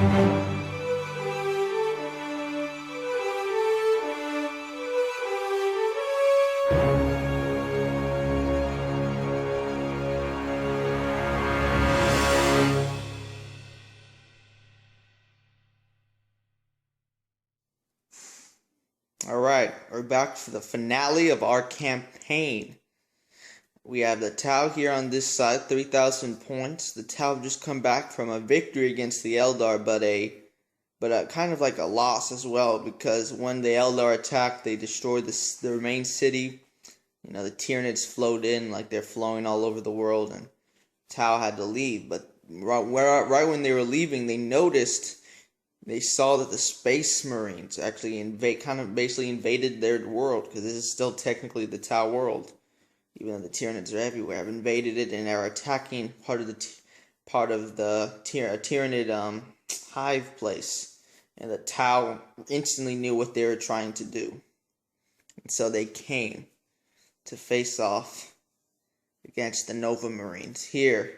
Alright, we're back for the finale of our campaign. We have the Tau here on this side, 3,000 points. The Tau have just come back from a victory against the Eldar, but a kind of like a loss as well, because when the Eldar attacked, they destroyed the main city. You know, the Tyranids flowed in like they're flowing all over the world, and Tau had to leave. But right when they were leaving, they saw that the Space Marines actually basically invaded their world, because this is still technically the Tau world, even though the Tyranids are everywhere. Have invaded it and are attacking part of the Tyranid hive place, and the Tau instantly knew what they were trying to do, and so they came to face off against the Nova Marines here.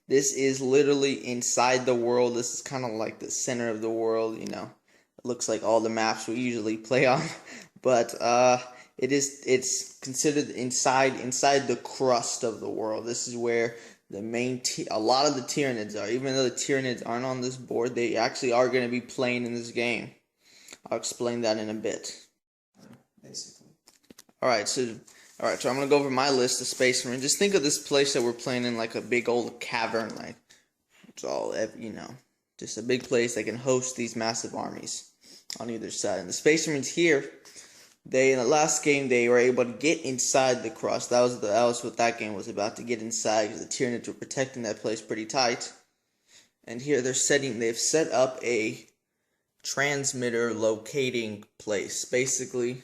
This is literally inside the world. This is kind of like the center of the world, you know. It looks like all the maps we usually play on, but it's considered inside the crust of the world. This is where a lot of the Tyranids are. Even though the Tyranids aren't on this board, they actually are going to be playing in this game. I'll explain that in a bit. Basically. Alright, so I'm going to go over my list of Space Marines. Just think of this place that we're playing in like a big old cavern. Like, it's all, you know, just a big place that can host these massive armies on either side. And the Space Marines here, in the last game, they were able to get inside the crust. That was what that game was about, to get inside, because the Tyranids were protecting that place pretty tight. And here they've set up a transmitter locating place, basically,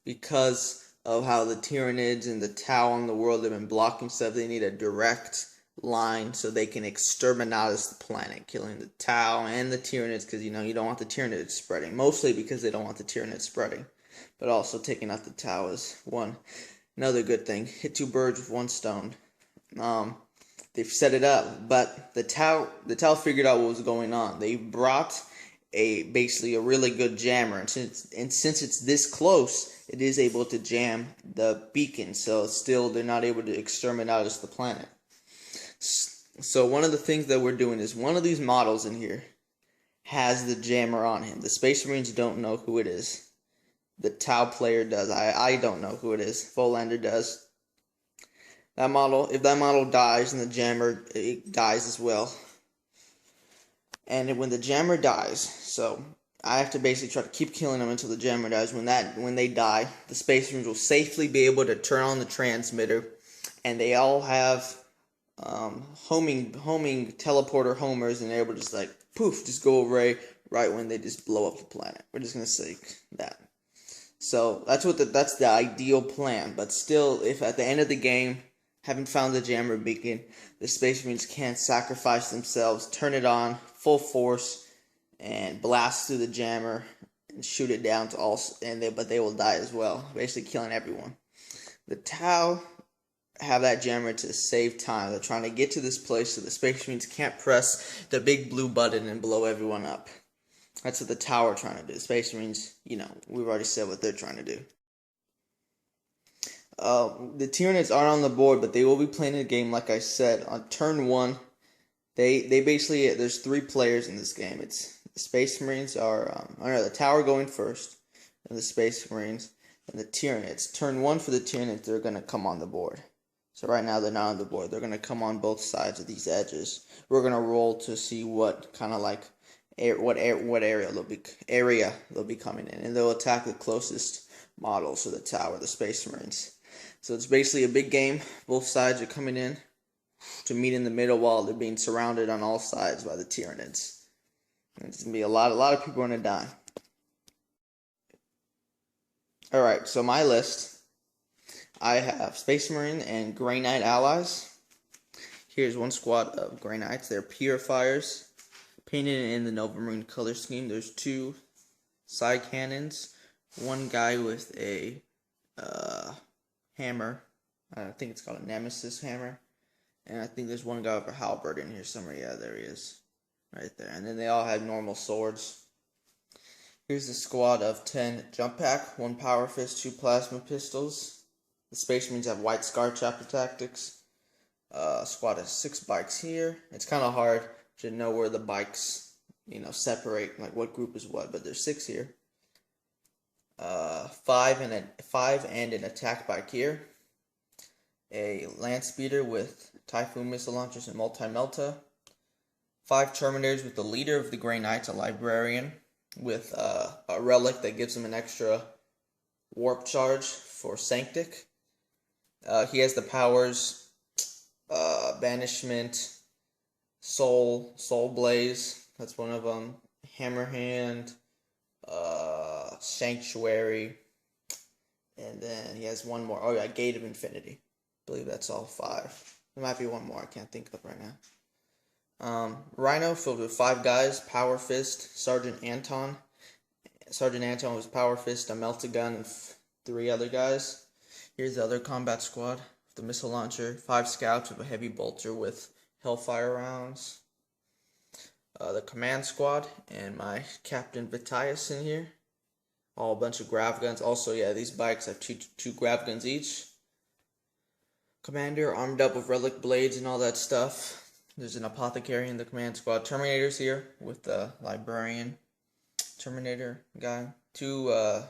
because of how the Tyranids and the Tau in the world have been blocking stuff. They need a direct line so they can Exterminatus the planet, killing the Tau and the Tyranids, because, you know, you don't want the Tyranids spreading. Mostly because they don't want the Tyranids spreading. But also taking out the Tau is another good thing. Hit two birds with one stone. They've set it up, but the Tau figured out what was going on. They brought basically a really good jammer, and since it's this close, it is able to jam the beacon, so still they're not able to Exterminatus the planet. So one of the things that we're doing is, one of these models in here has the jammer on him. The Space Marines don't know who it is. The Tau player does. I don't know who it is. Volander does. That model, if that model dies, and the jammer, it dies as well. And when the jammer dies, so I have to basically try to keep killing them until the jammer dies. When they die, the Space Marines will safely be able to turn on the transmitter, and they all have homing teleporter homers, and they're able to just like poof, just go away right when they just blow up the planet. We're just gonna say that. So that's the ideal plan. But still, if at the end of the game, haven't found the jammer beacon, the Space Marines can't sacrifice themselves, turn it on full force, and blast through the jammer and shoot it down to all, but they will die as well, basically killing everyone. The Tau have that jammer to save time. They're trying to get to this place so the Space Marines can't press the big blue button and blow everyone up. That's what the Tau are trying to do. Space Marines, you know, we've already said what they're trying to do. The Tyranids aren't on the board, but they will be playing the game, like I said. On turn 1, they basically, there's 3 players in this game. It's the Space Marines the Tau are going first, and the Space Marines, and the Tyranids. Turn 1 for the Tyranids, they're going to come on the board. So right now they're not on the board. They're going to come on both sides of these edges. We're going to roll to see what kind of like, what area they'll be coming in, and they'll attack the closest model, so the Tau or the Space Marines. So it's basically a big game. Both sides are coming in to meet in the middle while they're being surrounded on all sides by the Tyranids. And it's gonna be a lot of people are gonna die. Alright, so my list, I have Space Marine and Grey Knight allies. Here's one squad of Grey Knights. They're purifiers, painted in the Nova Marine color scheme. There's 2 side cannons, one guy with a hammer. I think it's called a Nemesis hammer. And I think there's one guy with a halberd in here somewhere. Yeah, there he is. right there. And then they all have normal swords. Here's the squad of 10 jump pack, 1 power fist, 2 plasma pistols. The Space Marines have White Scar chapter tactics. Squad has 6 bikes here. It's kind of hard to know where the bikes, separate, like what group is what, but there's 6 here. 5 and an attack bike here. A land speeder with Typhoon missile launchers and multi-melta. 5 Terminators with the leader of the Grey Knights, a librarian, with a relic that gives him an extra warp charge for Sanctic. He has the powers Banishment, Soul Blaze, that's one of them, Hammerhand, Sanctuary, and then he has one more. Oh yeah, Gate of Infinity. I believe that's all 5. There might be one more I can't think of right now. Rhino filled with 5 guys, Power Fist, Sergeant Anton. Sergeant Anton was Power Fist, a melta gun, and 3 other guys. Here's the other combat squad. The missile launcher, 5 scouts with a heavy bolter with Hellfire rounds. The command squad, and my Captain Vitius in here. All a bunch of grav guns. Also, yeah, these bikes have two grav guns each. Commander armed up with relic blades and all that stuff. There's an apothecary in the command squad. Terminators here with the librarian Terminator guy. 3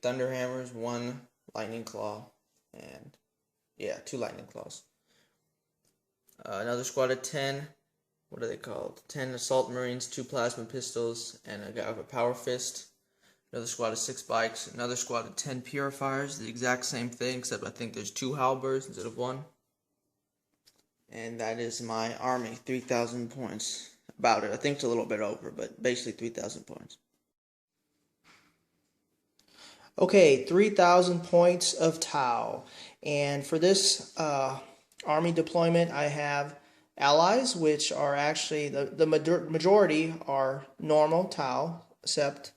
Thunderhammers, 1 Lightning Claw, and yeah, 2 Lightning Claws. Another squad of 10. What are they called? 10 Assault Marines, 2 Plasma Pistols, and a guy with a Power Fist. Another squad of 6 bikes. Another squad of 10 Purifiers. The exact same thing, except I think there's 2 Halberds instead of 1. And that is my army, 3,000 points. About it. I think it's a little bit over, but basically 3,000 points. Okay, 3,000 points of Tau. And for this army deployment, I have allies, which are actually, the majority are normal Tau, except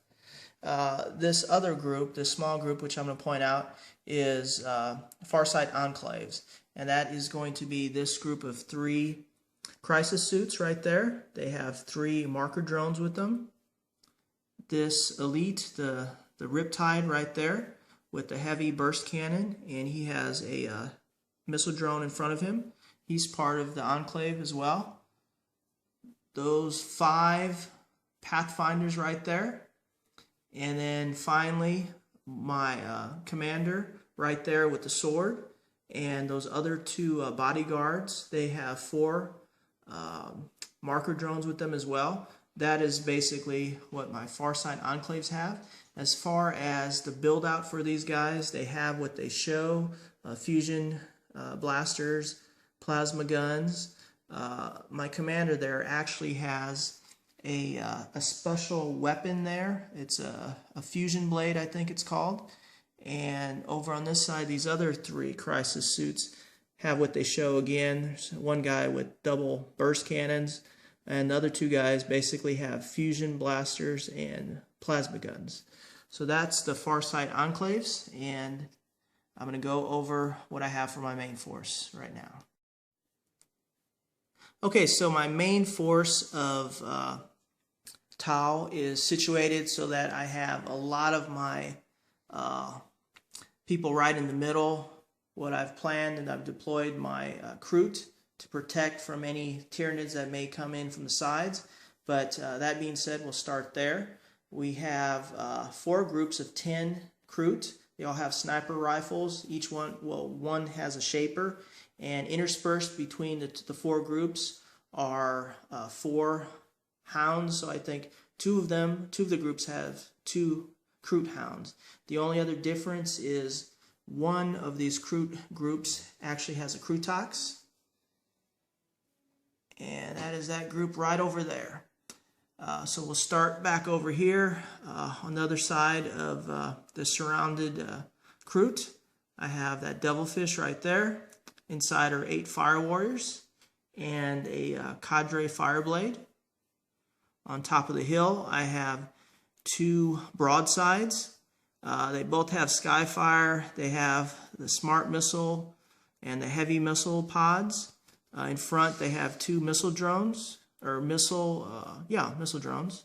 this other group, this small group, which I'm going to point out, is Farsight Enclaves. And that is going to be this group of 3 crisis suits right there. They have 3 marker drones with them. This elite, the Riptide right there with the heavy burst cannon, and he has a missile drone in front of him. He's part of the Enclave as well. Those 5 Pathfinders right there. And then finally my commander right there with the sword. And those other 2 bodyguards, they have 4 marker drones with them as well. That is basically what my Farsight Enclaves have. As far as the build out for these guys, they have what they show, fusion blasters, plasma guns. My commander there actually has a special weapon there. It's a fusion blade, I think it's called. And over on this side, these other 3 crisis suits have what they show again. There's one guy with double burst cannons, and the other 2 guys basically have fusion blasters and plasma guns. So that's the Farsight Enclaves, and I'm going to go over what I have for my main force right now. Okay, so my main force of Tau is situated so that I have a lot of my people right in the middle. What I've planned, and I've deployed my Kroot to protect from any Tyranids that may come in from the sides. But that being said, we'll start there. We have 4 groups of 10 Kroot. They all have sniper rifles. Each one, well, one has a shaper. And interspersed between the 4 groups are 4 hounds. So I think 2 of the groups have 2 Kroot hounds. The only other difference is one of these Kroot groups actually has a Krootox. And that is that group right over there. So we'll start back over here on the other side of the surrounded Kroot. I have that Devilfish right there. Inside are 8 Fire Warriors and a Cadre Fireblade. On top of the hill, I have 2 Broadsides. They both have Skyfire. They have the Smart Missile and the Heavy Missile pods. In front, they have two missile drones, or missile drones.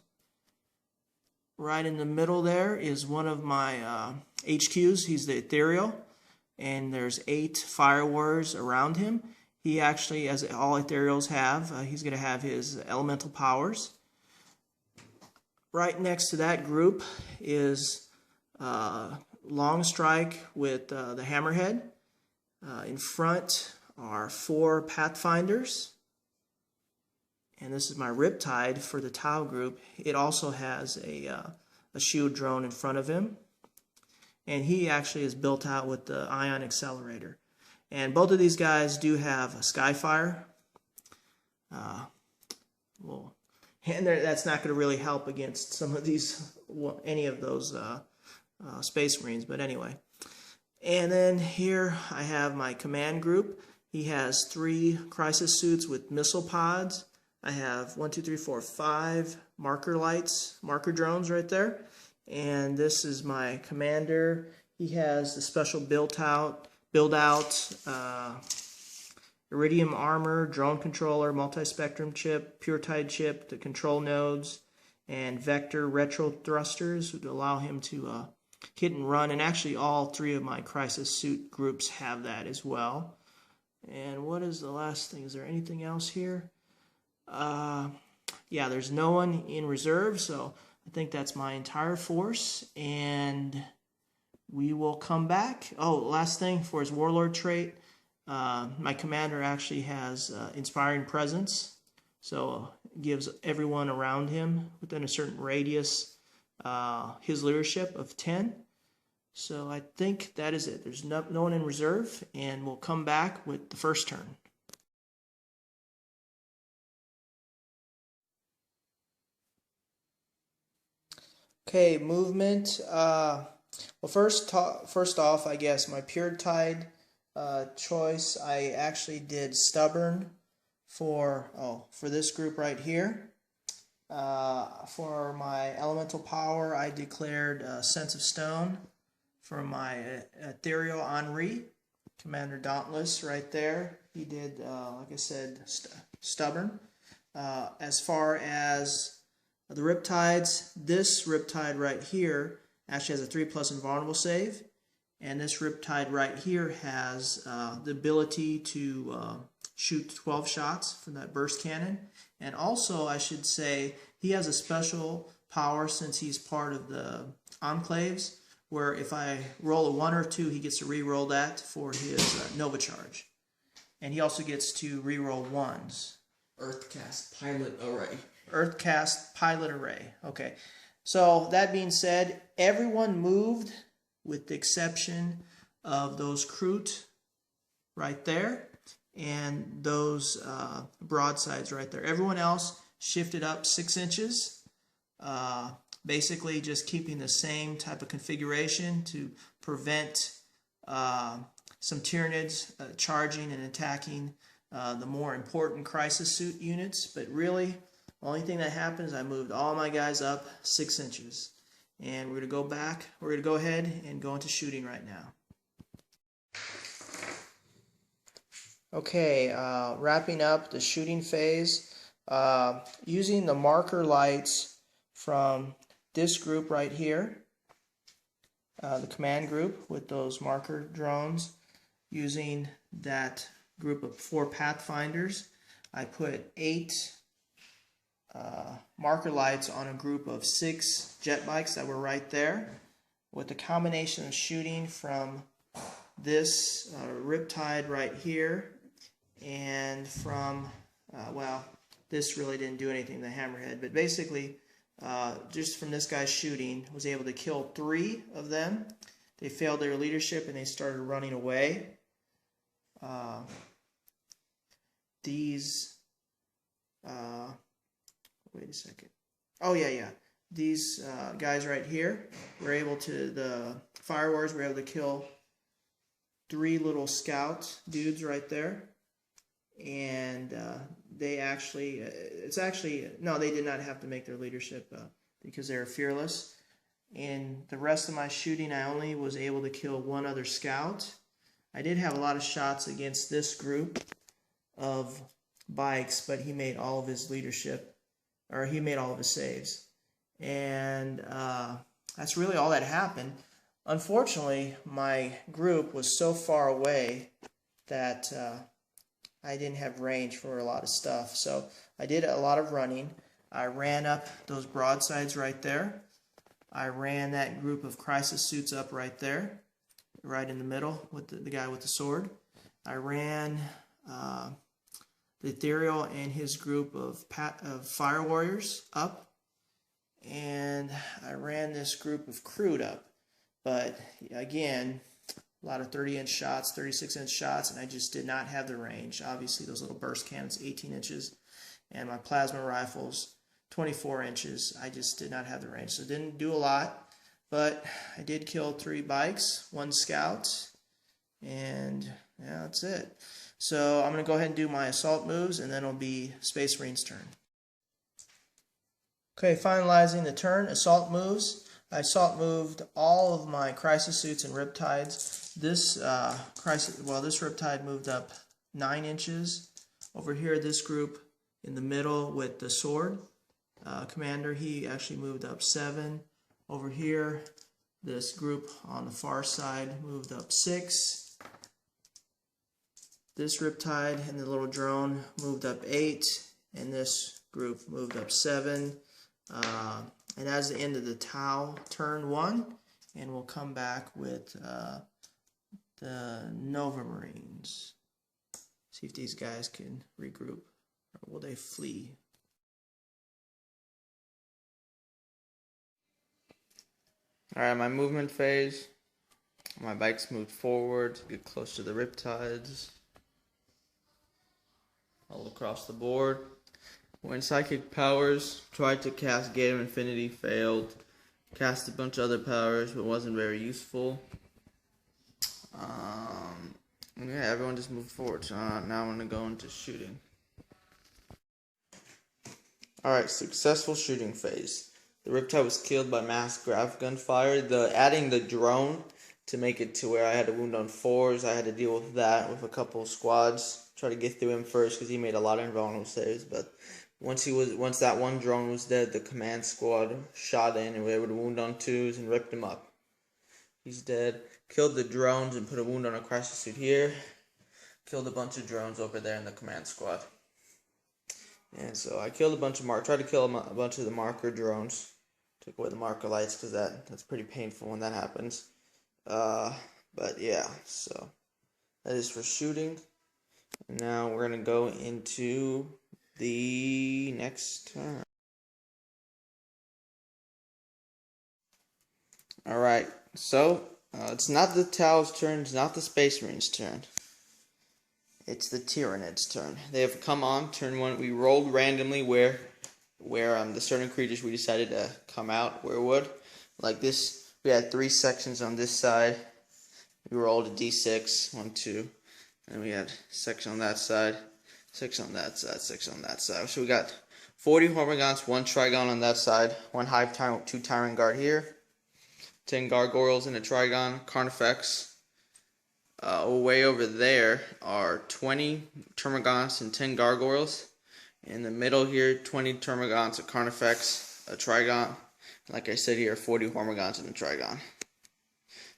Right in the middle there is one of my HQs. He's the ethereal, and there's 8 fire warriors around him. He actually, as all ethereals have, he's going to have his elemental powers. Right next to that group is Long Strike with the Hammerhead. In front are 4 Pathfinders. And this is my Riptide for the Tau group. It also has a shield drone in front of him. And he actually is built out with the ion accelerator. And both of these guys do have a Skyfire. And that's not going to really help against some of these, any of those Space Marines. But anyway. And then here I have my command group. He has 3 crisis suits with missile pods. I have 1, 2, 3, 4, 5 marker lights, marker drones right there. And this is my commander. He has the special build out iridium armor, drone controller, multi-spectrum chip, pure tide chip, the control nodes, and vector retro thrusters would allow him to hit and run. And actually all 3 of my crisis suit groups have that as well. And what is the last thing? Is there anything else here? Yeah, there's no one in reserve, so I think that's my entire force, and we will come back. Oh, last thing for his warlord trait, my commander actually has inspiring presence, so gives everyone around him within a certain radius his leadership of 10. So I think that is it. There's no one in reserve, and we'll come back with the first turn. Okay, movement. Well, first off, I guess my pure tide choice, I actually did stubborn for this group right here. For my elemental power, I declared sense of stone. For my ethereal Henri, Commander Dauntless right there, he did, like I said, stubborn. As far as the Riptides, this Riptide right here actually has a 3+ invulnerable save, and this Riptide right here has the ability to shoot 12 shots from that burst cannon. And also, I should say, he has a special power since he's part of the Enclaves, where if I roll a 1 or 2, he gets to re-roll that for his Nova Charge. And he also gets to re-roll 1s. Earthcast Pilot Array. Earthcast Pilot Array. Okay. So that being said, everyone moved with the exception of those Kroot right there and those broadsides right there. Everyone else shifted up 6 inches. Basically just keeping the same type of configuration to prevent some Tyranids charging and attacking the more important crisis suit units. But really, the only thing that happens, I moved all my guys up 6 inches. And we're going to go back. We're going to go ahead and go into shooting right now. Okay, wrapping up the shooting phase. Using the marker lights from this group right here, the command group with those marker drones, using that group of 4 Pathfinders, I put 8 marker lights on a group of 6 jet bikes that were right there, with the combination of shooting from this Riptide right here and from, well, this really didn't do anything, the Hammerhead, but basically just from this guy shooting, was able to kill 3 of them. They failed their leadership and they started running away. These, wait a second. Oh yeah. These guys right here were able to, the Fire Warriors were able to kill 3 little scout dudes right there. And they actually, no, they did not have to make their leadership because they were fearless. In the rest of my shooting, I only was able to kill 1 other scout. I did have a lot of shots against this group. of bikes, but he made all of his leadership, or he made all of his saves. And that's really all that happened. Unfortunately, my group was so far away that I didn't have range for a lot of stuff. So I did a lot of running. I ran up those broadsides right there. I ran that group of crisis suits up right there, right in the middle with the guy with the sword. I ran the Ethereal and his group of fire warriors up. And I ran this group of crude up. But again, a lot of 30-inch shots, 36-inch shots, and I just did not have the range. Obviously, those little burst cannons, 18 inches, and my plasma rifles, 24 inches. I just did not have the range, so didn't do a lot. But I did kill 3 bikes, 1 scout, and yeah, that's it. So I'm going to go ahead and do my assault moves, and then it'll be Space Marine's turn. Okay, finalizing the turn, assault moves. I assault moved all of my crisis suits and riptides. This this riptide moved up 9 inches. Over here, this group in the middle with the sword commander, he actually moved up 7. Over here, this group on the far side moved up 6. This riptide and the little drone moved up 8, and this group moved up 7. And that's the end of the Tau turn 1, and we'll come back with the Nova Marines. See if these guys can regroup, or will they flee? Alright, my movement phase. My bikes moved forward to get close to the riptides. All across the board. When psychic powers, tried to cast Gate of Infinity, failed. Cast a bunch of other powers, but wasn't very useful. Yeah, everyone just moved forward. So now I'm going to go into shooting. Alright, successful shooting phase. The Riptide was killed by mass grav gunfire. Adding the drone to make it to where I had a wound on 4s, I had to deal with that with a couple squads. Try to get through him first because he made a lot of invulnerable saves, but once that one drone was dead, the command squad shot in and we were able to wound on 2s and ripped him up. He's dead. Killed the drones and put a wound on a crisis suit here. Killed a bunch of drones over there in the command squad. And so I killed a bunch of tried to kill a bunch of the marker drones. Took away the marker lights because that's pretty painful when that happens. But yeah, so that is for shooting. And now we're gonna go into the next turn. Alright, so it's not the Tau's turn, it's not the Space Marine's turn. It's the Tyranids' turn. They have come on turn 1. We rolled randomly where the certain creatures we decided to come out where would. Like this, we had 3 sections on this side. We rolled a d6, 1, 2, and we had section on that side. 6 on that side, 6 on that side. So we got 40 Hormigons, 1 Trigon on that side, 1 Hive Tyrant, 2 Tyrant Guard here, 10 Gargoyles in a Trigon, Carnifex. Way over there are 20 Termagants and 10 Gargoyles. In the middle here, 20 Termagants, a Carnifex, a Trigon. Like I said here, 40 Hormigons and a Trigon.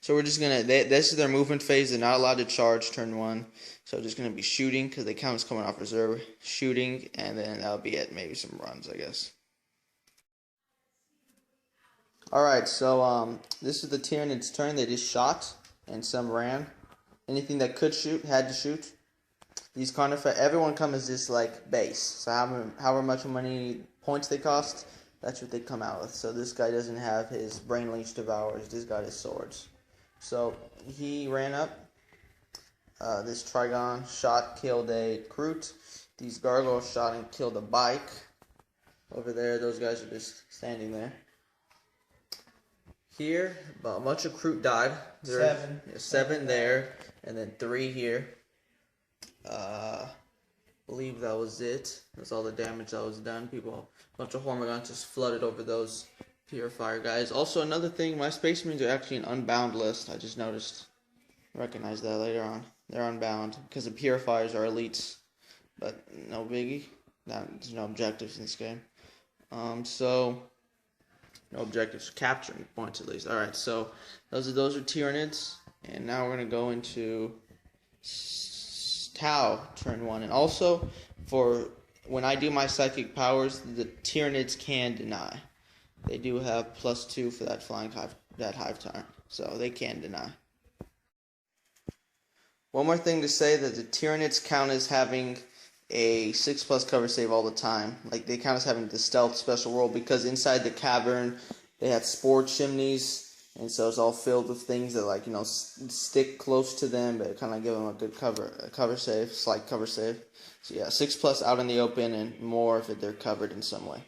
So we're just gonna, this is their movement phase. They're not allowed to charge turn 1. So just gonna be shooting because they count as coming off reserve. Shooting, and then that'll be it. Maybe some runs, I guess. Alright, so this is the Tyranids' turn. They just shot and some ran. Anything that could shoot had to shoot. These Carnifex, everyone comes as just like base. So however much money points they cost, that's what they come out with. So this guy doesn't have his Brain Leech Devours. This guy has swords. So he ran up. This Trigon shot, killed a Kroot. These Gargoyles shot and killed a bike. Over there, those guys are just standing there. Here, a bunch of Kroot died. 7. 7 there, and then 3 here. Believe that was it. That's all the damage that was done. A bunch of Hormigons just flooded over those Purifier guys. Also, another thing, my Space Marines are actually an unbound list. I just noticed. Recognize that later on. They're unbound because the Purifiers are elites. but no biggie. There's no objectives in this game. So no objectives, capturing points at least. All right, so those are Tyranids, and now we're gonna go into Tau turn 1, and also for when I do my psychic powers, the Tyranids can deny. They do have +2 for that flying hive, that hive tyrant, so they can deny. One more thing to say, that the Tyranids count as having a 6+ cover save all the time. Like, they count as having the stealth special role, because inside the cavern they have spore chimneys, and so it's all filled with things that, like, stick close to them, but kind of give them a good cover save, slight cover save. So yeah, 6+ out in the open, and more if they're covered in some way.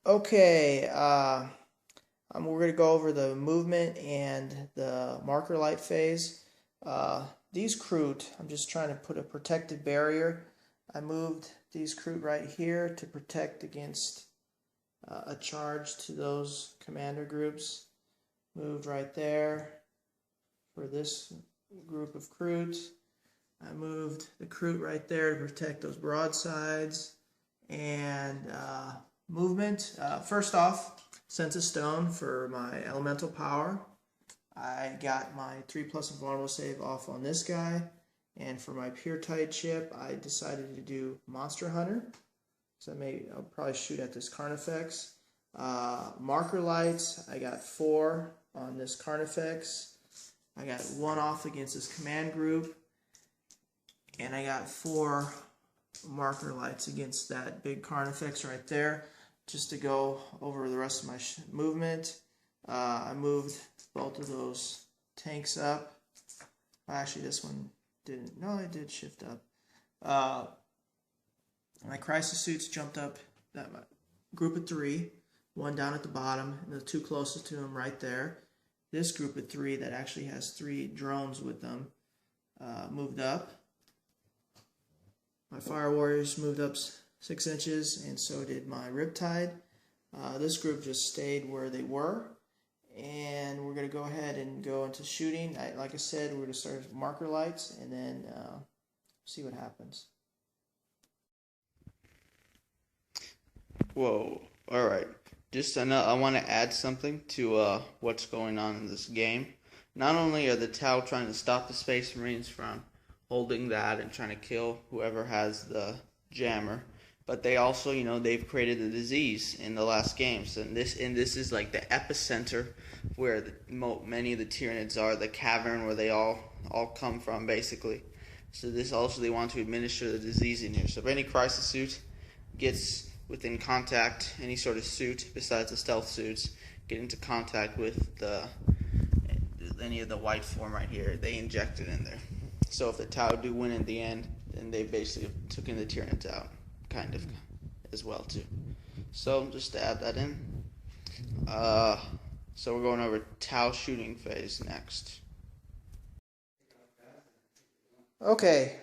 Okay, we're going to go over the movement and the marker light phase. These Kroot, I'm just trying to put a protective barrier. I moved these Kroot right here to protect against a charge to those commander groups. Moved right there for this group of Kroot. I moved the Kroot right there to protect those broadsides. And movement, first off, Sense of Stone for my elemental power. I got my 3+ invulnerable save off on this guy, and for my pure tide chip, I decided to do Monster Hunter. So I'll probably shoot at this Carnifex. Marker lights, I got 4 on this Carnifex. I got 1 off against this command group, and I got 4 marker lights against that big Carnifex right there. Just to go over the rest of my movement, I moved both of those tanks up. Actually, this one didn't. No, it did shift up. My crisis suits jumped up. That group of 3, 1 down at the bottom, and the 2 closest to him right there. This group of 3 that actually has 3 drones with them moved up. My Fire Warriors moved up 6 inches, and so did my Riptide. This group just stayed where they were, and we're going to go ahead and go into shooting. Like I said, we're going to start with marker lights, and then see what happens. Whoa, alright. I want to add something to what's going on in this game. Not only are the Tau trying to stop the Space Marines from holding that and trying to kill whoever has the jammer, but they also, they've created a disease in the last games, and this is like the epicenter where many of the Tyranids are, the cavern where they all come from, basically. So this also, they want to administer the disease in here. So if any crisis suit gets within contact, any sort of suit besides the stealth suits, get into contact with any of the white form right here, they inject it in there. So if the Tau do win in the end, then they basically took in the Tyranids out, kind of, as well too. So just to add that in. So we're going over Tau shooting phase next. Okay,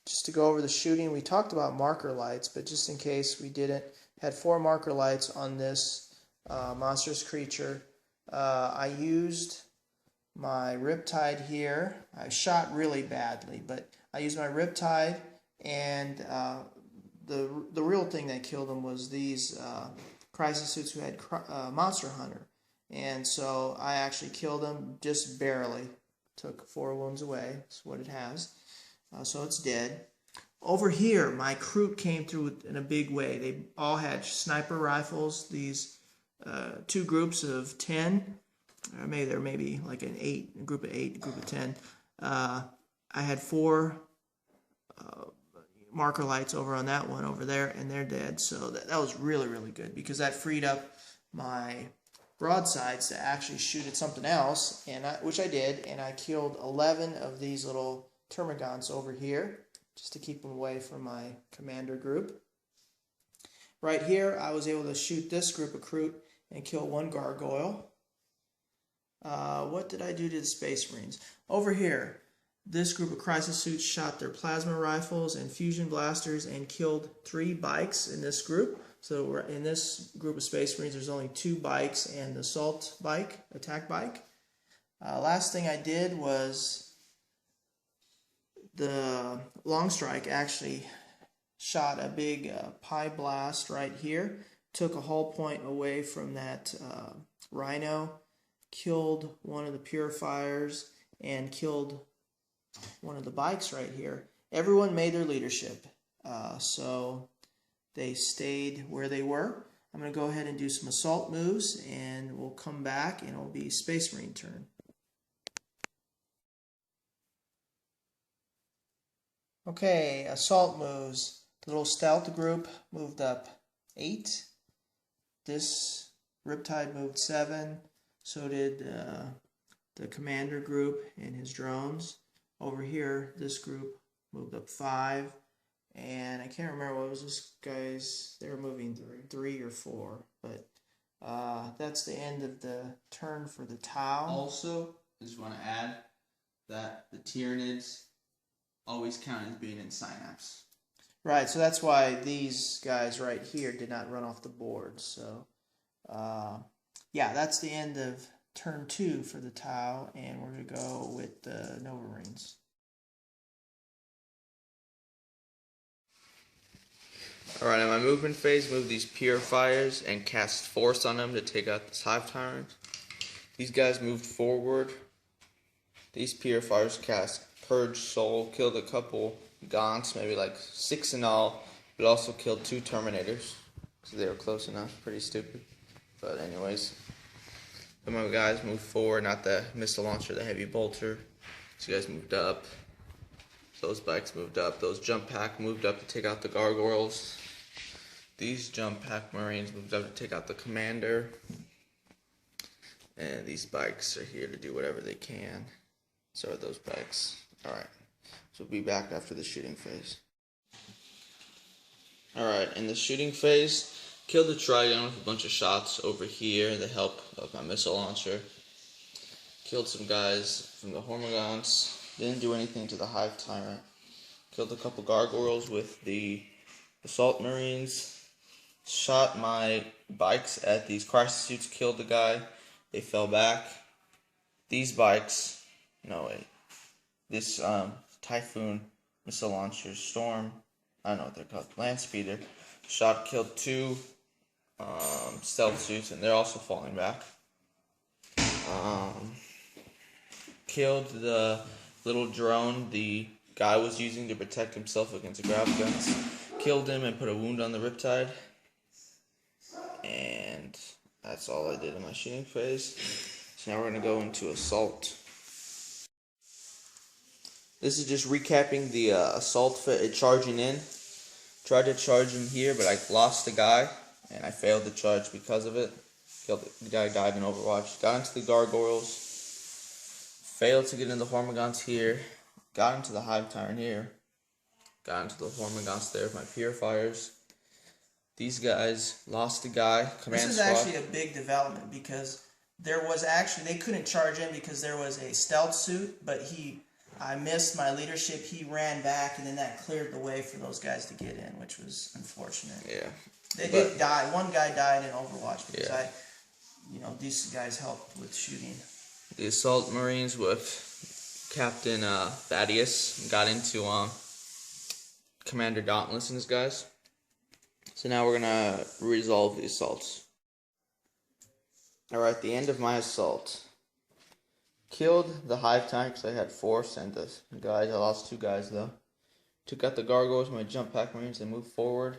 just to go over the shooting, we talked about marker lights, but just in case we didn't, had 4 marker lights on this monstrous creature. I used my Riptide here. I shot really badly, but I used my Riptide, and the real thing that killed him was these crisis suits who had Monster Hunter, and so I actually killed him just barely. Took 4 wounds away. That's what it has. So it's dead. Over here, my Kroot came through in a big way. They all had sniper rifles. These 2 groups of 10. Or maybe like a group of 8, a group of 10. I had 4 marker lights over on that one over there, and they're dead. So that was really, really good, because that freed up my broadsides to actually shoot at something else, which I did, and I killed 11 of these little termagants over here, just to keep them away from my commander group. Right here, I was able to shoot this group of Kroot and kill 1 gargoyle. What did I do to the Space Marines? Over here, this group of crisis suits shot their plasma rifles and fusion blasters and killed 3 bikes in this group. So we're in this group of Space Marines, there's only 2 bikes and the assault bike, attack bike. Last thing I did was the long strike actually shot a big pie blast right here. Took a hull point away from that rhino, killed one of the purifiers, and killed one of the bikes right here. Everyone made their leadership, so they stayed where they were. I'm going to go ahead and do some assault moves, and we'll come back, and it'll be Space Marine turn. Okay, assault moves. The little stealth group moved up 8. This Riptide moved 7. So did the commander group and his drones. Over here, this group moved up 5. And I can't remember what was this guys. They were moving 3 or 4. But that's the end of the turn for the Tau. Also, I just want to add that the Tyranids always count as being in synapse. Right, so that's why these guys right here did not run off the board. So, yeah, that's the end of turn 2 for the Tau, and we're going to go with the Nova Marines. Alright, in my movement phase, move these purifiers and cast force on them to take out this Hive Tyrant. These guys moved forward. These purifiers cast Purge Soul, killed a couple Gaunts, maybe like 6 in all, but also killed 2 Terminators, so they were close enough. Pretty stupid. But anyways, some of my guys moved forward, not the missile launcher, the heavy bolter. These guys moved up. Those bikes moved up. Those jump pack moved up to take out the gargoyles. These jump pack marines moved up to take out the commander. And these bikes are here to do whatever they can. So are those bikes. Alright, so we'll be back after the shooting phase. Alright, in the shooting phase, killed the Trigon with a bunch of shots over here with the help of my missile launcher. Killed some guys from the Hormagaunts. Didn't do anything to the Hive Tyrant. Killed a couple gargoyles with the assault marines. Shot my bikes at these crisis suits. Killed the guy. They fell back. These bikes, no wait. This Typhoon missile launcher, Storm, I don't know what they're called, land speeder. Shot, killed 2 stealth suits, and they're also falling back. Killed the little drone the guy was using to protect himself against the grab guns. Killed him and put a wound on the Riptide. And that's all I did in my shooting phase. So now we're going to go into assault. This is just recapping the assault charging in. Tried to charge him here, but I lost the guy, and I failed to charge because of it. Killed the guy, died in Overwatch. Got into the gargoyles. Failed to get into the Hormagaunts here. Got into the Hive Tyrant here. Got into the Hormagaunts there with my purifiers. These guys lost the guy. This is actually a big development because there was actually, they couldn't charge him because there was a stealth suit, but I missed my leadership. He ran back, and then that cleared the way for those guys to get in, which was unfortunate. Yeah. They did die. One guy died in Overwatch because these guys helped with shooting. The assault marines with Captain Thaddeus got into Commander Dauntless and his guys. So now we're gonna resolve the assaults. Alright, the end of my assault. Killed the Hive Tank because I had 4 sent us guys. I lost 2 guys though. Took out the gargoyles, my jump pack marines, and moved forward.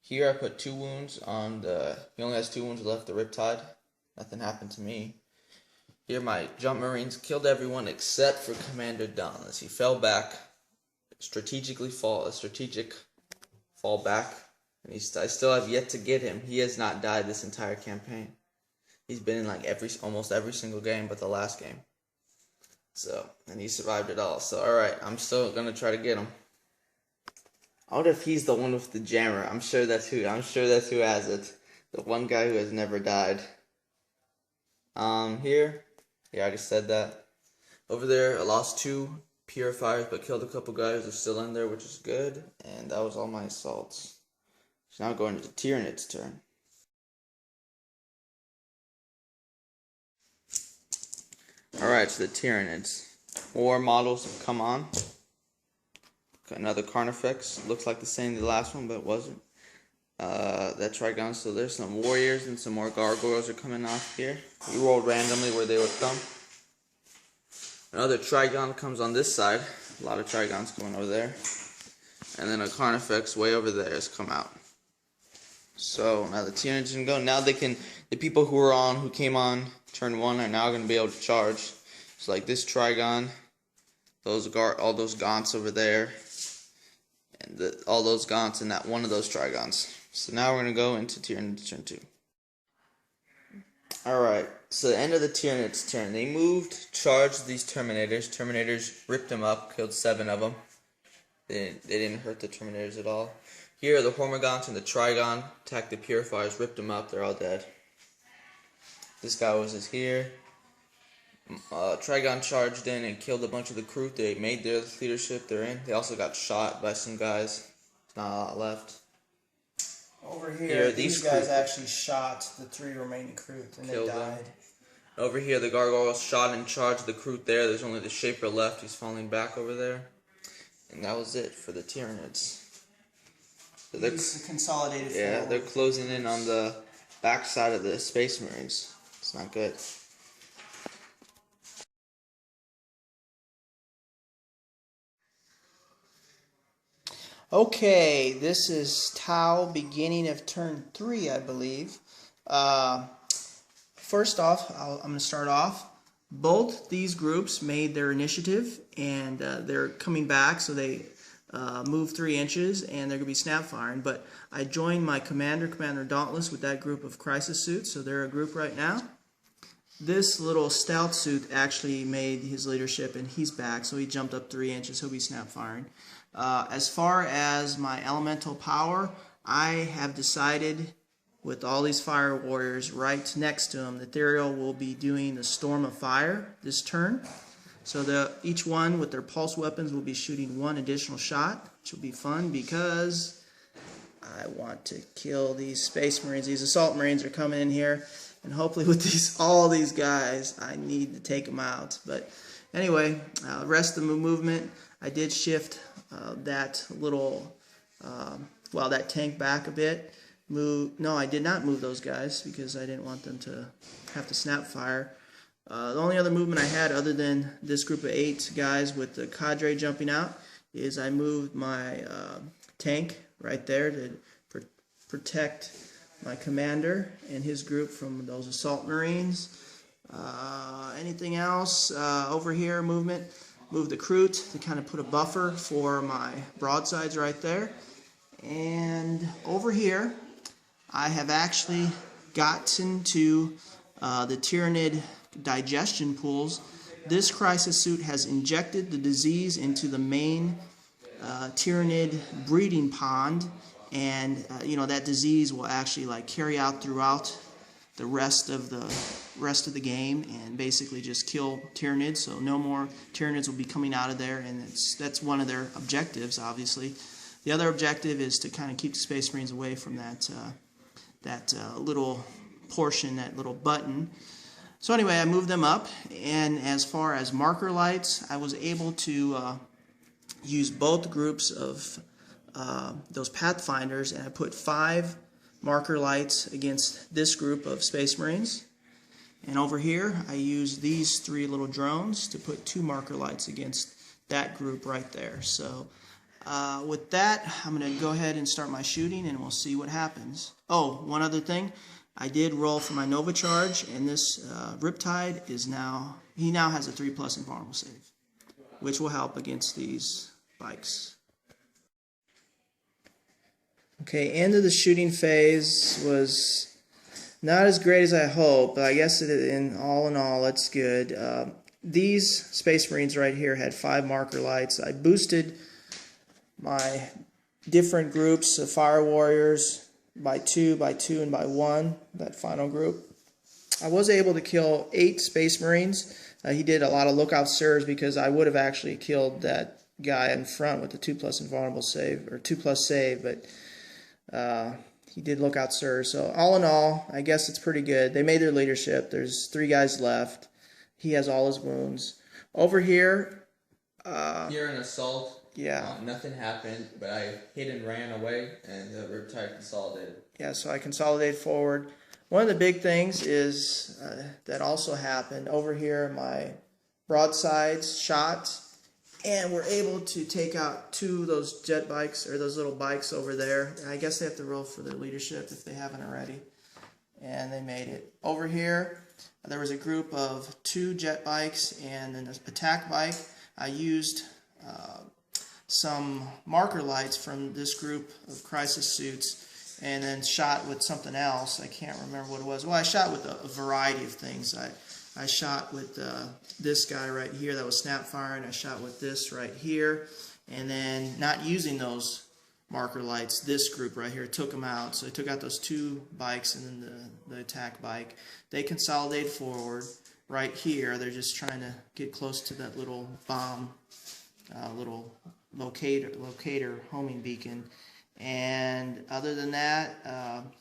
Here I put 2 wounds on the. He only has 2 wounds left. The Riptide. Nothing happened to me. Here my jump marines killed everyone except for Commander Dauntless. He fell back. A strategic fall back, and I still have yet to get him. He has not died this entire campaign. He's been in like almost every single game but the last game. So, and he survived it all. So, alright, I'm still gonna try to get him. I wonder if he's the one with the jammer. I'm sure that's who has it. The one guy who has never died. Here, yeah, I already said that. Over there, I lost 2 purifiers, but killed a couple guys who are still in there, which is good. And that was all my assaults. So now going to the Tyranid's turn. Alright, so the Tyranids. War models have come on. Got another Carnifex. Looks like the same as the last one, but it wasn't. That Trigon, so there's some warriors and some more gargoyles are coming off here. We rolled randomly where they would come. Another Trigon comes on this side. A lot of Trigons going over there. And then a Carnifex way over there has come out. So now the Tyranids can go. Now they can, the people who came on turn 1 are now going to be able to charge. So like this Trigon, all those Gaunts over there, and all those Gaunts and that one of those Trigons. So now we're going to go into Tyranid's turn 2. Alright, so the end of the Tyranid's turn. They moved, charged these Terminators. Terminators ripped them up, killed 7 of them. They didn't hurt the Terminators at all. Here, the Hormagaunts and the Trigon attacked the Purifiers, ripped them up, they're all dead. This guy was here. Trigon charged in and killed a bunch of the crew. They made their leadership, they're in. They also got shot by some guys. There's not a lot left. Over here these guys actually shot the 3 remaining crew and they died. Them. Over here, the gargoyles shot and charged the crew there. There's only the Shaper left. He's falling back over there. And that was it for the Tyranids. So He's consolidated. Yeah, they're closing in on the backside of the Space Marines. It's not good. Okay, this is Tau, beginning of turn 3, I believe. First off, I'm going to start off. Both these groups made their initiative, and they're coming back, so they move 3 inches, and they're going to be snap firing. But I joined my Commander Dauntless, with that group of crisis suits, so they're a group right now. This little stout suit actually made his leadership, and he's back, so he jumped up 3 inches. He'll be snap firing. As far as my elemental power, I have decided, with all these fire warriors right next to him, that Ethereal will be doing the Storm of Fire this turn. So each one with their pulse weapons will be shooting 1 additional shot, which will be fun because I want to kill these Space Marines. These Assault Marines are coming in here, and hopefully with all these guys, I need to take them out. But anyway, rest of the movement, I did shift that little, that tank back a bit. No, I did not move those guys because I didn't want them to have to snap fire. The only other movement I had other than this group of 8 guys with the cadre jumping out is I moved my tank right there to protect my commander and his group from those assault marines. Anything else? Over here, movement. Move the Kroot to kind of put a buffer for my broadsides right there. And over here, I have actually gotten to the Tyranid digestion pools. This crisis suit has injected the disease into the main Tyranid breeding pond, and that disease will actually carry out throughout the rest of the game and basically just kill Tyranids. So no more Tyranids will be coming out of there, and that's one of their objectives, obviously. The other objective is to kind of keep the Space Marines away from that little portion, that little button. So anyway, I moved them up, and as far as marker lights, I was able to use both groups of those Pathfinders, and I put 5 marker lights against this group of Space Marines. And over here, I used these 3 little drones to put 2 marker lights against that group right there. So with that, I'm going to go ahead and start my shooting, and we'll see what happens. Oh, one other thing. I did roll for my Nova Charge, and this Riptide he now has a 3+ invulnerable save, which will help against these bikes. Okay, end of the shooting phase was not as great as I hoped, but I guess in all, it's good. These Space Marines right here had 5 marker lights. I boosted my different groups of Fire Warriors by 2, by 2, and by 1, that final group. I was able to kill 8 Space Marines. He did a lot of lookout serves because I would have actually killed that guy in front with the 2+ invulnerable save, or 2+ save, but he did look out, sir. So all in all, I guess it's pretty good. They made their leadership. There's 3 guys left. He has all his wounds. Over here, Here in assault, yeah. nothing happened, but I hid and ran away, and the Riptide consolidated. Yeah, so I consolidated forward. One of the big things is that also happened over here. My broadsides shot, and we're able to take out 2 of those jet bikes, or those little bikes over there. And I guess they have to roll for their leadership if they haven't already. And they made it. Over here, there was a group of 2 jet bikes and an attack bike. I used some marker lights from this group of crisis suits, and then shot with something else. I can't remember what it was. Well, I shot with a variety of things. I shot with this guy right here that was snap firing. I shot with this right here, and then not using those marker lights, this group right here took them out. So I took out those 2 bikes and then the attack bike. They consolidated forward right here. They're just trying to get close to that little bomb, little locator homing beacon. And other than that,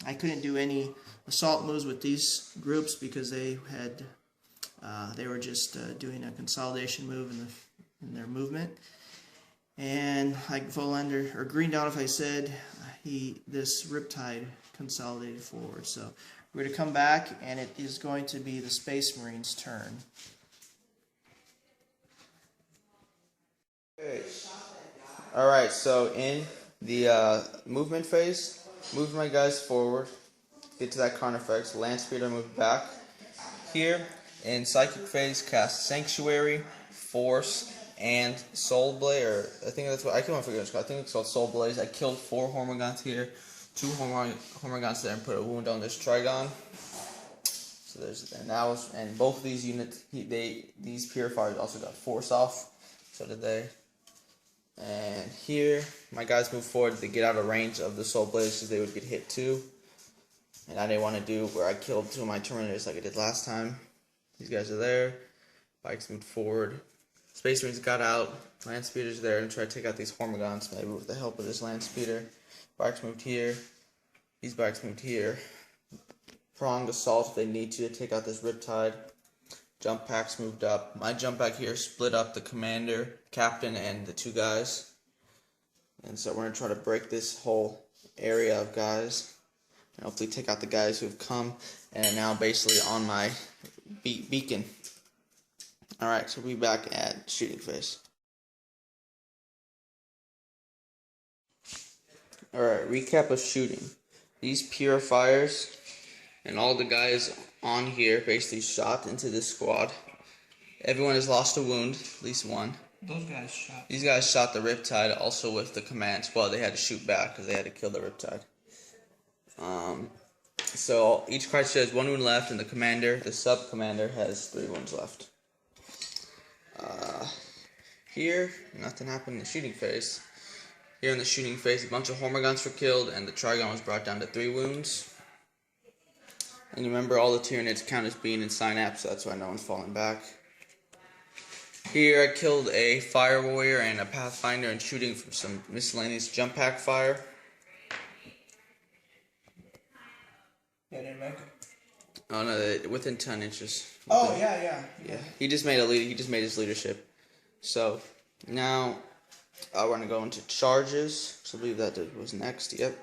I couldn't do any assault moves with these groups because they were just doing a consolidation move in their movement. And like Volander or Greendawnify said, this Riptide consolidated forward. So we're going to come back, and it is going to be the Space Marines' turn. Okay. Alright, so in the movement phase, move my guys forward, get to that Carnifex, Land Speeder, move back. Here, in Psychic phase, cast Sanctuary, Force, and Soul Blaze, or I think that's what, I can't figure it out, I think it's called Soul Blaze. I killed 4 Hormagaunts here, 2 Hormagaunts there, and put a wound on this Trigon. So there's, and both of these units, these Purifiers also got Force off, so did they. And here, my guys move forward to get out of range of the Soul Blaze because they would get hit too. And I didn't want to do where I killed 2 of my Terminators like I did last time. These guys are there. Bikes moved forward. Space Marines got out. Land Speeder's there and try to take out these Hormagaunts, maybe with the help of this Land Speeder. Bikes moved here. These bikes moved here. Pronged assault if they need to take out this Riptide. Jump packs moved up. My jump pack here split up the commander, captain, and the 2 guys. And so we're going to try to break this whole area of guys. And hopefully take out the guys who have come and are now basically on my beacon. Alright, so we'll be back at shooting phase. Alright, recap of shooting. These Purifiers and all the guys on here basically shot into this squad. Everyone has lost a wound, at least one. Those guys shot. These guys shot the Riptide also with the commands. Well, they had to shoot back because they had to kill the Riptide. So each crisis has 1 wound left, and the commander, the sub-commander, has 3 wounds left. Here, nothing happened in the shooting phase. Here in the shooting phase, a bunch of Hormagaunts were killed, and the Trigon was brought down to 3 wounds. And you remember all the Tyranids count as being in Synapse, so that's why no one's falling back. Here I killed a Fire Warrior and a Pathfinder and shooting from some miscellaneous jump pack fire. Yeah, didn't make it. Oh no, within 10 inches. Oh yeah. He just made He just made his leadership. So now we're gonna go into charges. So I believe that was next. Yep.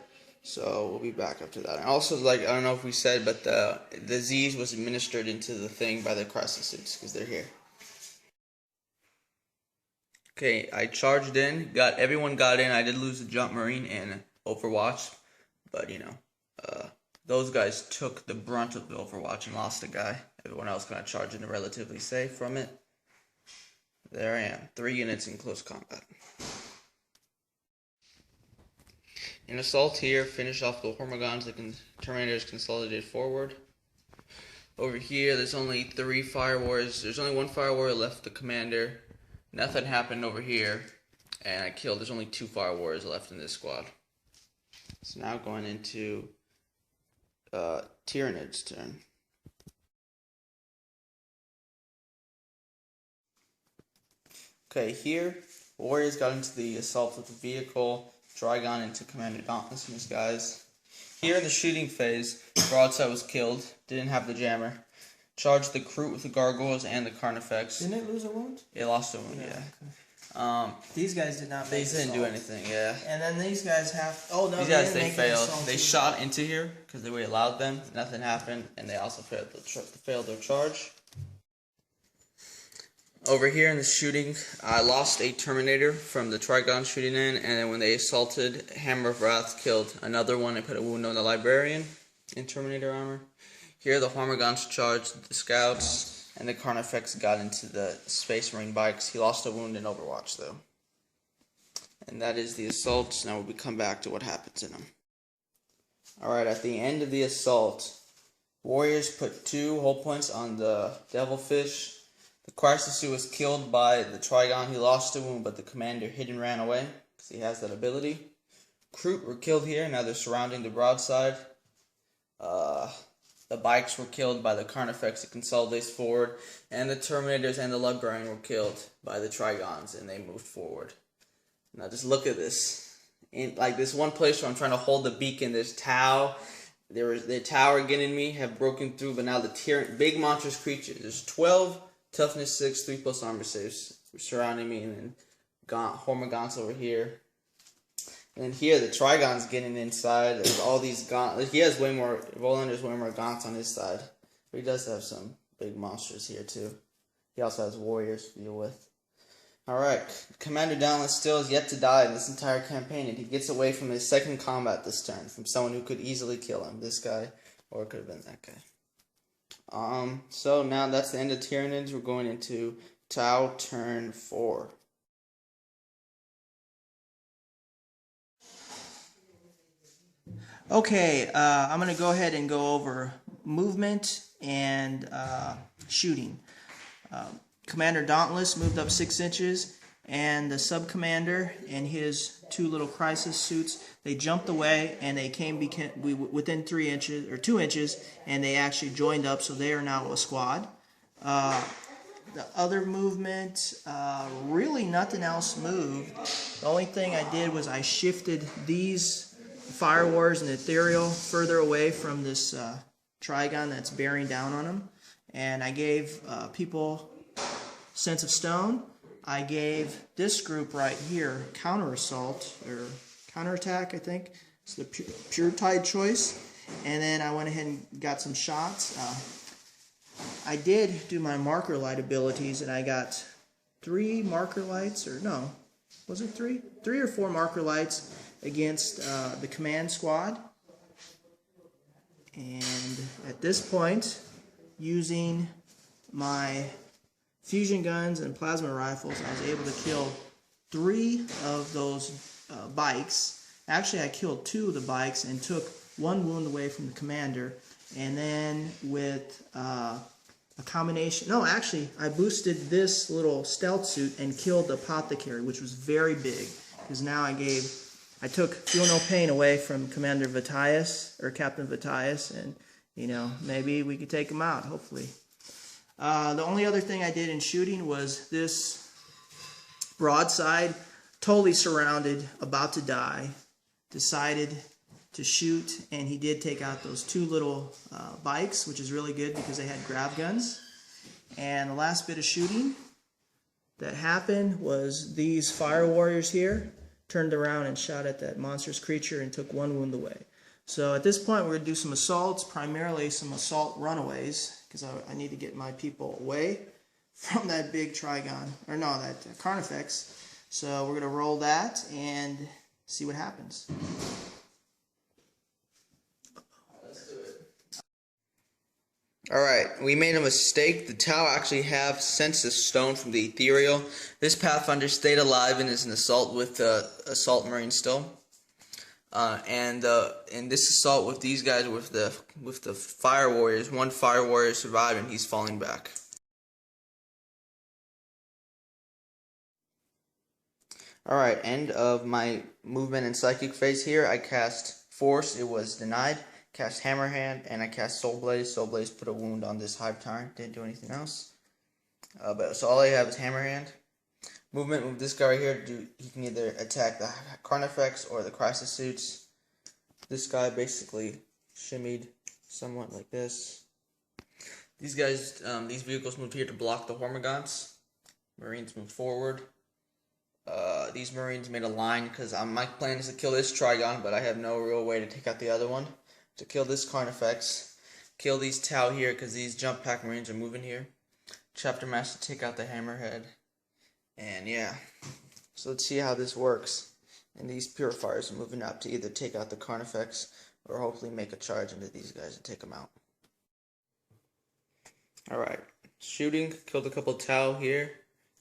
So we'll be back up to that. And also, like, I don't know if we said, but the Z's was administered into the thing by the crisis suits because they're here. Okay, I charged in. Everyone got in. I did lose the Jump Marine and Overwatch, but you know, those guys took the brunt of the Overwatch and lost a guy. Everyone else kind of charged in relatively safe from it. There I am. 3 units in close combat. In assault here, finish off the Hormagaunts. The Terminators consolidated forward. Over here, there's only 3 Fire Warriors. There's only 1 Fire Warrior left, the commander. Nothing happened over here. And I killed, there's only 2 Fire Warriors left in this squad. So now going into Tyranid's turn. Okay, here, Warriors got into the assault with the vehicle. Trigon into Commander Dauntless and his guys. Here in the shooting phase, Broadside was killed, didn't have the jammer. Charged the Kroot with the Gargoyles and the Carnifex. Didn't it lose a wound? It lost a wound, yeah. These guys did not make They didn't do anything, yeah. And then these guys have... Oh, no, these guys, they make failed. They shot into here because we allowed them. Nothing happened, and they also failed their charge. Over here in the shooting, I lost a Terminator from the Trigon shooting in, and then when they assaulted, Hammer of Wrath killed another one and put a wound on the Librarian in Terminator armor. Here the Hormagaunts charged the Scouts, and the Carnifex got into the Space Marine bikes. He lost a wound in Overwatch, though. And that is the assault. Now we come back to what happens in them. Alright, at the end of the assault, Warriors put 2 hull points on the Devilfish. The Crisis Suit was killed by the Trigon. He lost a wound, but the commander hid and ran away because he has that ability. Kroot were killed here. Now they're surrounding the Broadside. The bikes were killed by the Carnifex. It consolidates forward. And the Terminators and the Librarian were killed by the Trigons, and they moved forward. Now just look at this. In like this one place where I'm trying to hold the beacon, there's Tau. The tower getting me have broken through, but now the big monstrous creatures. There's 12 toughness 6, 3+ armor saves surrounding me, and then Hormagaunts over here. And then here the Trigon's getting inside. There's all these gaunts. He has way more. Volander's way more gaunts on his side, but he does have some big monsters here too. He also has warriors to deal with. Alright, Commander Dauntless still is yet to die in this entire campaign, and he gets away from his second combat this turn, from someone who could easily kill him. This guy, or it could have been that guy. So now that's the end of Tyranids. We're going into Tau turn 4. Okay, I'm going to go ahead and go over movement and shooting. Commander Dauntless moved up 6 inches, and the sub-commander and his 2 little crisis suits, they jumped away, and they came within 3 inches, or 2 inches, and they actually joined up, so they are now a squad. The other movement, really nothing else moved. The only thing I did was I shifted these Fire Wars and Ethereal further away from this Trigon that's bearing down on them, and I gave people Sense of Stone. I gave this group right here counter assault or counter attack, I think. It's the pure tide choice. And then I went ahead and got some shots. I did do my marker light abilities, and I got 3 marker lights, or no, was it 3? 3 or 4 marker lights against the command squad. And at this point, using my fusion guns and plasma rifles, I was able to kill 3 of those bikes. Actually, I killed 2 of the bikes and took 1 wound away from the commander. And then with a combination... No, actually, I boosted this little stealth suit and killed the apothecary, which was very big. Because now I took Feel No Pain away from Commander Vitius, or Captain Vitius, and, you know, maybe we could take him out, hopefully. The only other thing I did in shooting was this Broadside, totally surrounded, about to die, decided to shoot, and he did take out those 2 little bikes, which is really good because they had grab guns. And the last bit of shooting that happened was these Fire Warriors here turned around and shot at that monstrous creature and took 1 wound away. So at this point, we're going to do some assaults, primarily some assault runaways, because I need to get my people away from that big Trigon, or no, that Carnifex. So we're going to roll that and see what happens. Let's do it. Alright, we made a mistake. The Tau actually have Sense of Stone from the Ethereal. This Pathfinder stayed alive and is an assault with the Assault Marine still. And in this assault with these guys, with the Fire Warriors, 1 Fire Warrior survived and he's falling back. Alright, end of my movement and psychic phase here. I cast Force, it was denied. Cast Hammerhand, and I cast Soul Blaze. Soul Blaze put a wound on this Hive Tyrant, didn't do anything else. So all I have is Hammerhand. Movement with this guy right here, he can either attack the Carnifex or the Crisis Suits. This guy basically shimmied somewhat like this. These guys, these vehicles moved here to block the Hormagaunts. Marines moved forward. These Marines made a line because my plan is to kill this Trigon, but I have no real way to take out the other one. To kill this Carnifex, kill these Tau here because these Jump Pack Marines are moving here. Chapter Master take out the Hammerhead. And yeah, so let's see how this works. And these Purifiers are moving up to either take out the Carnifex or hopefully make a charge into these guys and take them out. Alright, shooting, killed a couple Tau here.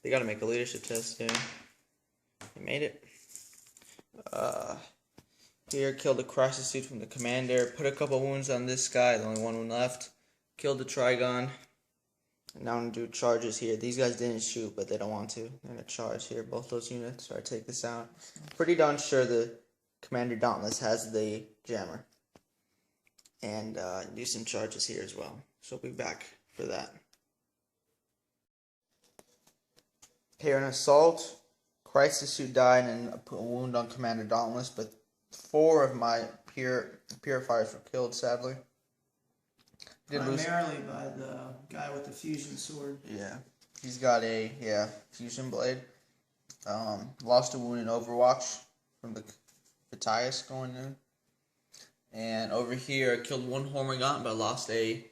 They gotta make a leadership test here. They made it. Here, killed the Crisis Suit from the Commander. Put a couple wounds on this guy, the only one wound left. Killed the Trigon. And now I'm going to do charges here. These guys didn't shoot, but they don't want to. They're going to charge here, both those units. So I take this out. Pretty darn sure the Commander Dauntless has the jammer. And do some charges here as well. So I'll be back for that. Here in Assault, Crisis Suit died and I put a wound on Commander Dauntless, but 4 of my Purifiers were killed, sadly. Primarily by the guy with the fusion sword. Yeah. He's got a, fusion blade. Lost a wound in Overwatch from the Vitius going in. And over here, I killed 1 Hormagaunt, but lost a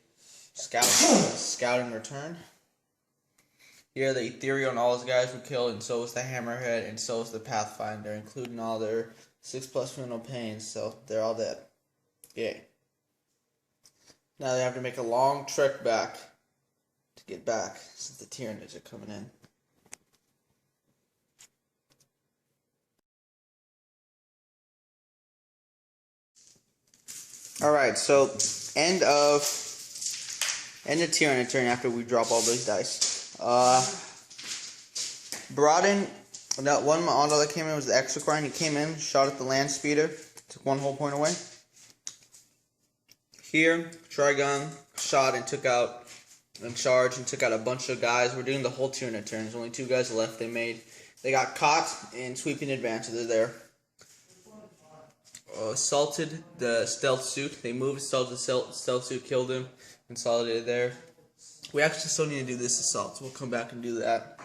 scout in return. Here, the Ethereal and all his guys were killed, and so was the Hammerhead, and so was the Pathfinder, including all their 6+ Funeral Pains, so they're all dead. Yay. Now they have to make a long trek back to get back, since the Tyranids are coming in. Alright, so end of Tyranid turn after we drop all those dice. Brought in, one model that came in was the Exocrine. He came in, shot at the land speeder, took 1 whole point away. Here, Trigon shot and took out, and charged and took out a bunch of guys. We're doing the whole Tyranid turn. There's only 2 guys left they made. They got caught in sweeping advance, so they're there. Assaulted the stealth suit. They moved, assaulted the stealth suit, killed him, consolidated there. We actually still need to do this assault, so we'll come back and do that.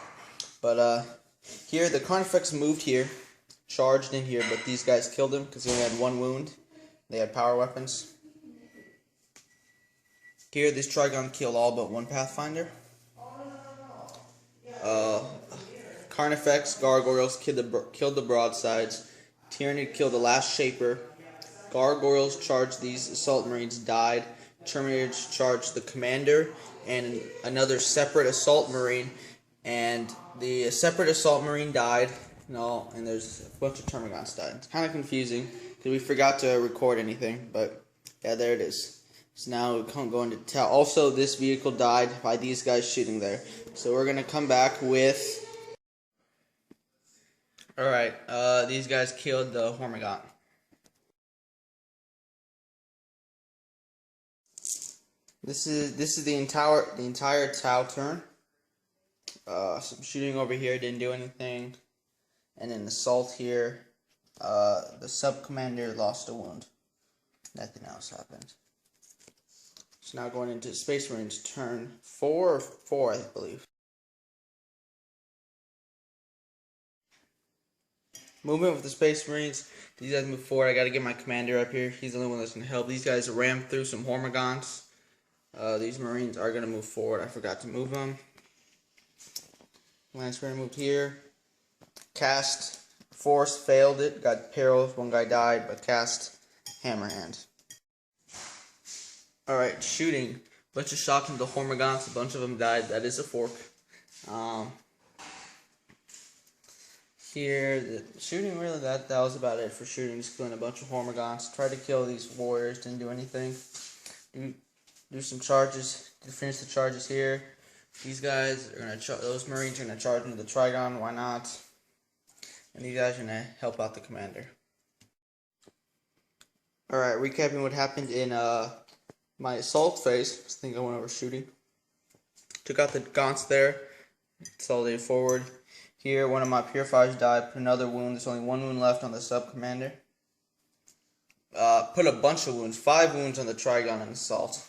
But here, the Carnifex moved here, charged in here, but these guys killed him because he only had 1 wound. They had power weapons. Here, this Trigon killed all but 1 Pathfinder. Carnifex, Gargoyles killed the broadsides. Tyranid killed the last Shaper. Gargoyles charged these Assault Marines, died. Terminators charged the Commander and another separate Assault Marine. And the separate Assault Marine died. And there's a bunch of Termagants died. It's kind of confusing because we forgot to record anything. But yeah, there it is. So now we can't go into tell. Also, this vehicle died by these guys shooting there. So we're going to come back with... Alright, these guys killed the Hormagaunt. This is the entire Tau turn. Some shooting over here didn't do anything. And then assault here. The sub-commander lost a wound. Nothing else happened. So now going into Space Marines turn 4, I believe. Movement with the Space Marines. These guys move forward. I gotta get my commander up here. He's the only one that's gonna help. These guys ram through some Hormagaunts. These Marines are gonna move forward. I forgot to move them. Lance Runner moved here. Cast Force, failed it. Got perils. 1 guy died, but cast Hammerhand. Alright, shooting. Bunch of shots into the Hormagaunts. A bunch of them died. That is a fork. Here, the shooting, really, that was about it for shooting. Just killing a bunch of Hormagaunts. Tried to kill these warriors, didn't do anything. Do some charges, finish the charges here. These guys are gonna those Marines are gonna charge into the Trigon, why not? And these guys are gonna help out the commander. Alright, recapping what happened in my assault phase. I think I went over shooting. Took out the Gaunts there, consolidated forward. Here, one of my purifiers died. Put another wound. There's only one wound left on the sub-commander. Put a bunch of wounds. 5 wounds on the Trigon and Assault.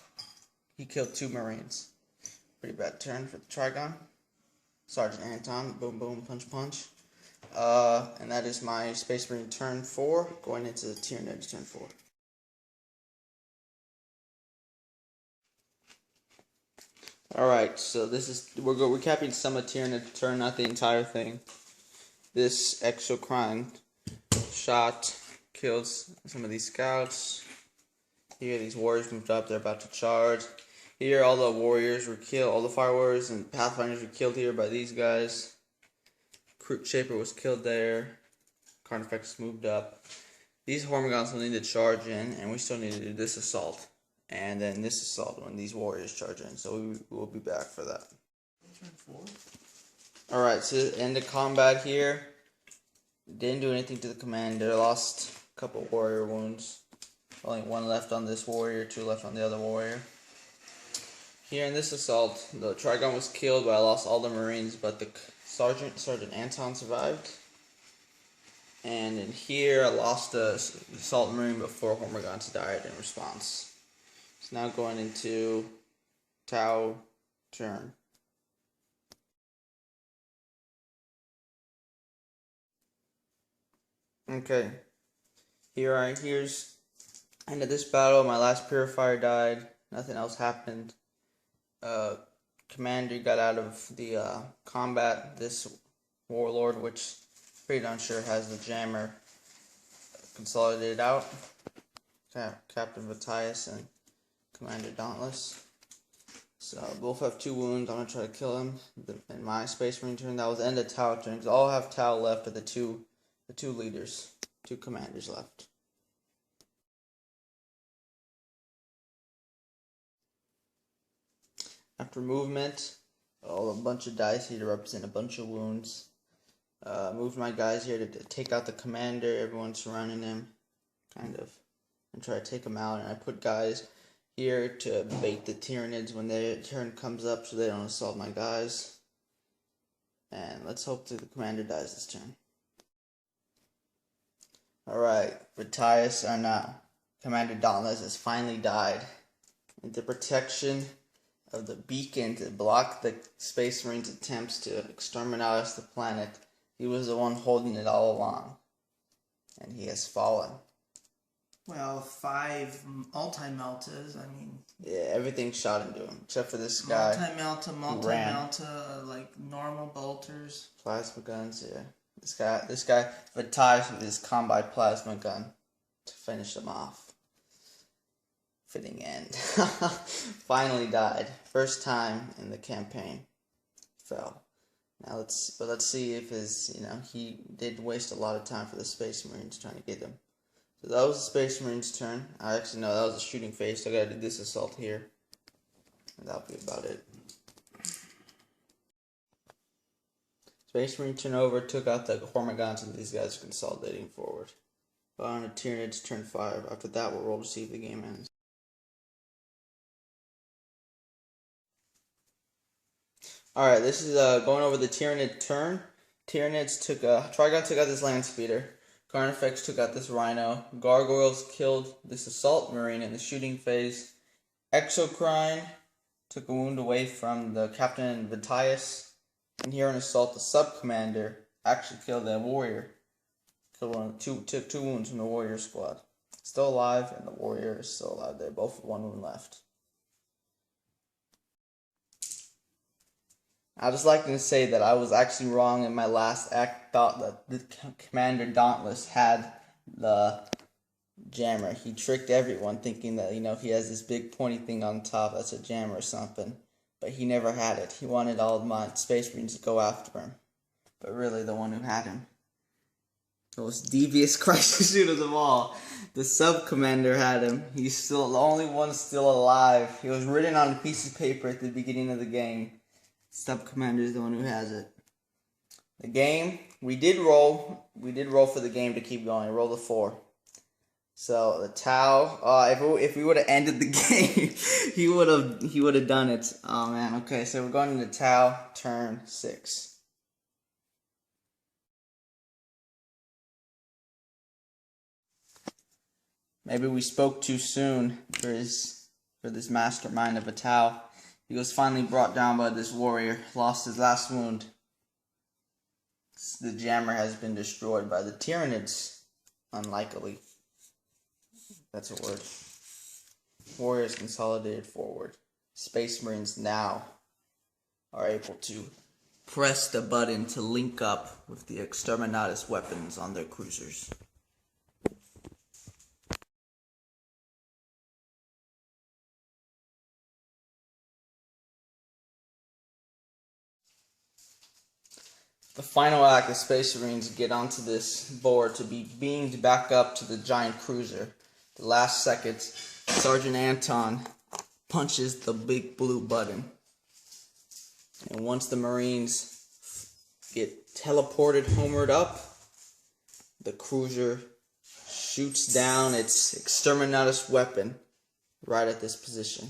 He killed 2 Marines. Pretty bad turn for the Trigon. Sergeant Anton. Boom, boom, punch, punch. And that is my Space Marine turn 4. Going into the Tyranids turn 4. Alright, so this is, we're recapping some of Tyranid turn, not the entire thing. This exocrine shot kills some of these scouts. Here, these warriors moved up, they're about to charge. Here, all the warriors were killed, all the fire warriors and pathfinders were killed here by these guys. Shaper was killed there. Carnifex moved up. These Hormigons will need to charge in, and we still need to do this assault. And then this assault when these warriors charge in. So we will be back for that. Alright, so end of combat here. Didn't do anything to the commander. Lost a couple warrior wounds. Only 1 left on this warrior, 2 left on the other warrior. Here in this assault, the Trigon was killed, but I lost all the Marines, but the Sergeant Anton survived. And in here, I lost the Assault Marine, but 4 Hormigons died in response. It's now going into Tau turn. Okay. Here's end of this battle. My last purifier died. Nothing else happened. Commander got out of the combat. This warlord, which pretty darn sure has the jammer, consolidated out. Captain Matthias and Commander Dauntless. So both have 2 wounds. I'm gonna try to kill him. In my Space Marine turn, that was the end of Tau turns. All have Tau left of the two leaders, 2 commanders left. After movement, a bunch of dice here to represent a bunch of wounds. Moved my guys here to take out the commander. Everyone's surrounding him, kind of, and try to take him out. And I put guys here to bait the Tyranids when their turn comes up so they don't assault my guys. And let's hope that the commander dies this turn. Alright, Commander Dauntless has finally died. And the protection of the beacon to block the Space Marines' attempts to exterminate the planet, he was the one holding it all along. And he has fallen. Well, 5 multi-meltas, I mean... Yeah, everything shot into him, except for this guy. Multi-melta, like normal bolters. Plasma guns, yeah. This guy Matthias with his combi plasma gun to finish him off. Fitting end. Finally died. First time in the campaign. Fell. Now let's see if he did waste a lot of time for the Space Marines trying to get him. So that was the Space Marines' turn. That was a shooting phase, so I gotta do this assault here. And that'll be about it. Space Marine turn over, took out the Hormigons, and these guys are consolidating forward. But on a Tyranids turn 5. After that, we'll roll to see if the game ends. Alright, this is going over the Tyranid turn. Tyranids Trigon took out this Land Speeder. Carnifex took out this Rhino. Gargoyles killed this Assault Marine in the shooting phase. Exocrine took a wound away from the Captain Matthias. And here in Assault, the Sub-Commander actually killed the Warrior. Took 2 wounds from the Warrior squad. Still alive, and the Warrior is still alive. They're both with 1 wound left. I just like to say that I was actually wrong in my last act. Thought that the Commander Dauntless had the jammer. He tricked everyone thinking that, he has this big pointy thing on top that's a jammer or something. But he never had it. He wanted all of my Space Marines to go after him. But really, the one who had him, the most devious crisis shoot of them all, the Sub-Commander had him. He's still the only one still alive. He was written on a piece of paper at the beginning of the game. Sub-Commander is the one who has it. The game, we did roll for the game to keep going. Roll the 4. So the Tau, if we would have ended the game, he would have done it. Oh man, okay, so we're going into Tau turn 6. Maybe we spoke too soon for this mastermind of a Tau. He was finally brought down by this warrior, lost his last wound. The jammer has been destroyed by the Tyranids, unlikely. That's a word. Warriors consolidated forward. Space Marines now are able to press the button to link up with the Exterminatus weapons on their cruisers. The final act, the Space Marines get onto this board to be beamed back up to the giant cruiser. The last second, Sergeant Anton punches the big blue button. And once the Marines get teleported homeward up, the cruiser shoots down its Exterminatus weapon right at this position.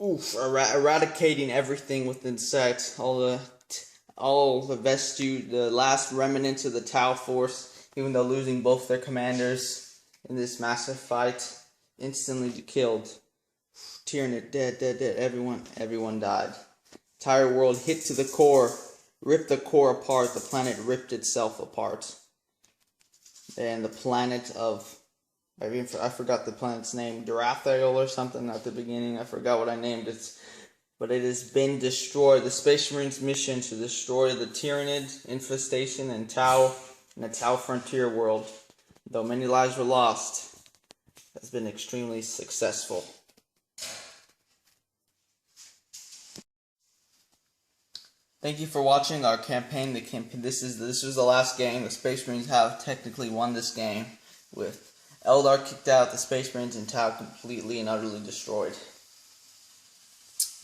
Oof, eradicating everything within sight. All the vestige, the last remnants of the Tau force, even though losing both their commanders in this massive fight, instantly killed. Tyranid dead. Everyone died. Entire world hit to the core, ripped the core apart. The planet ripped itself apart. And the planet of, I forgot the planet's name, Durathiel or something at the beginning. I forgot what I named it. But it has been destroyed. The Space Marines' mission to destroy the Tyranid infestation and the Tau frontier world, though many lives were lost, has been extremely successful. Thank you for watching our campaign. This was the last game. The Space Marines have technically won this game, with Eldar kicked out, the Space Marines and Tau completely and utterly destroyed.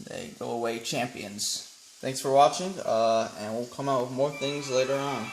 They go away champions. Thanks for watching, and we'll come out with more things later on.